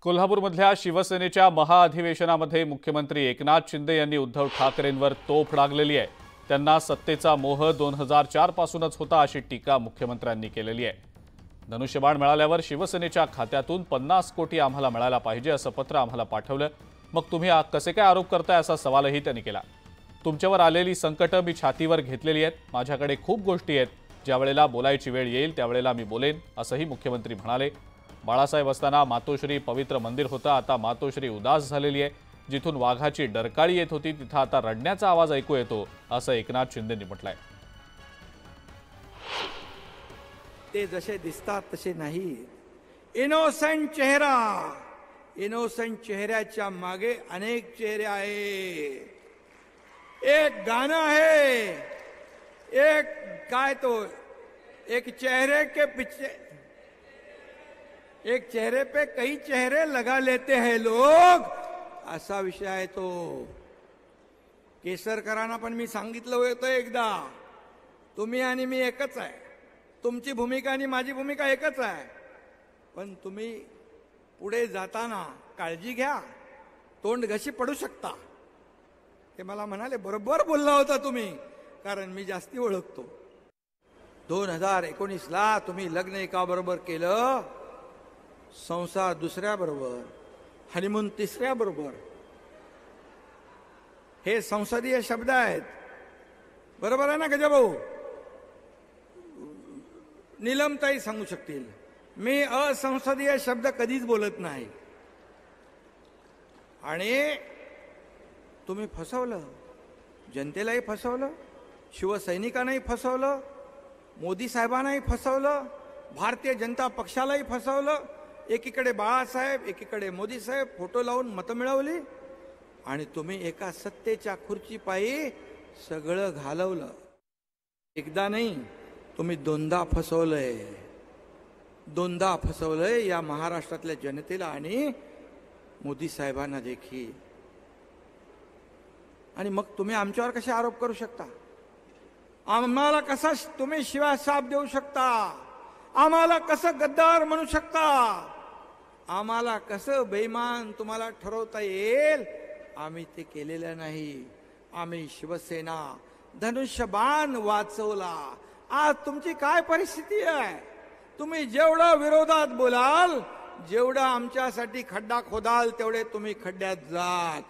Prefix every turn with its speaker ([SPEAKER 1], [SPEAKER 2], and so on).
[SPEAKER 1] कोल्हापूरमधल्या शिवसेनेच्या महाअधिवेशनामध्ये मुख्यमंत्री एकनाथ शिंदे यांनी उद्धव ठाकरेंवर तोफ डागलेली आहे। त्यांना सत्तेचा मोह 2004 पासूनच होता अशी टीका मुख्यमंत्र्यांनी केलेली आहे। धनुष्यबाण मिळाल्यावर शिवसेनेच्या खात्यातून 50 कोटी आम्हाला मिळायला पाहिजे असं पत्र आम्हाला पाठवलं, मग तुम्ही कसे काय आरोप करताय असा सवालही त्यांनी केला। तुमच्यावर आलेली संकटं मी छातीवर घेतलेली आहेत, माझ्याकडे खूप गोष्टी आहेत, ज्या वेळेला बोलायची वेळ येईल त्यावेळेला मी बोलेन असंही मुख्यमंत्री म्हणाले। बाळासाहेब असताना मातोश्री पवित्र मंदिर होतं, आता मातोश्री उदास झालेली आहे। जिथून वाघाची डरकाळी येत होती तिथं आता रडण्याचा आवाज ऐकू येतो असं एकनाथ शिंदेंनी म्हटलंय।
[SPEAKER 2] ते जसे दिसतात तसे नाही। इनोसेंट चेहरा, इनोसेंट चेहऱ्याच्या मागे अनेक चेहरे आहेत। एक गाणं आहे, एक काय तो एक चेहरे के पीछे एक चेहरे पे कई चेहरे लगा लेते हैं लोग, असा विषय आहे तो। केसरकरांना पण मी सांगितलं होतं एकदा, तुम्ही आणि मी एकच आहे, तुमची भूमिका आणि माझी भूमिका एकच आहे, पण तुम्ही पुढे जाताना काळजी घ्या, तोंड घशी पडू शकता। ते मला म्हणाले बरोबर बोलला होता तुम्ही, कारण मी जास्ती ओळखतो। 2019ला तुम्ही लग्न एका बरोबर केलं, संसार दुसऱ्या बरोबर, हनीमून तिसऱ्या बरोबर। हे संसदीय शब्द आहेत, बरोबर आहे ना गजाभाऊ? नीलमताई सांगू शकतील, मी असंसदीय शब्द कधीच बोलत नाही। आणि तुम्ही फसवलं, जनतेलाही फसवलं, शिवसैनिकांनाही फसवलं, मोदी साहेबांनाही फसवलं, भारतीय जनता पक्षालाही फसवलं। एकीकडे बाळासाहेब, एकीकडे मोदी साहेब फोटो लावून मतं मिळवली, आणि तुम्ही एका सत्तेच्या खुर्चीपायी सगळं घालवलं। एकदा नाही, तुम्ही दोनदा फसवलंय, दोनदा फसवलंय या महाराष्ट्रातल्या जनतेला आणि मोदी साहेबांना देखील। आणि मग तुम्ही आमच्यावर कसे आरोप करू शकता? आम्हाला कसा तुम्ही शिवाय साप देऊ शकता? आम्हाला कसं गद्दार म्हणू शकता? आम्हाला कसं बेईमान तुम्हाला ठरवता येईल? आम्ही ते केलेलं नाही। आम्ही शिवसेना धनुष्यबाण वाचवला। आज तुमची काय परिस्थिती आहे? तुम्ही जेवढं विरोधात बोलाल, जेवढं आमच्यासाठी खड्डा खोदाल, तेवढे तुम्ही खड्ड्यात जाल।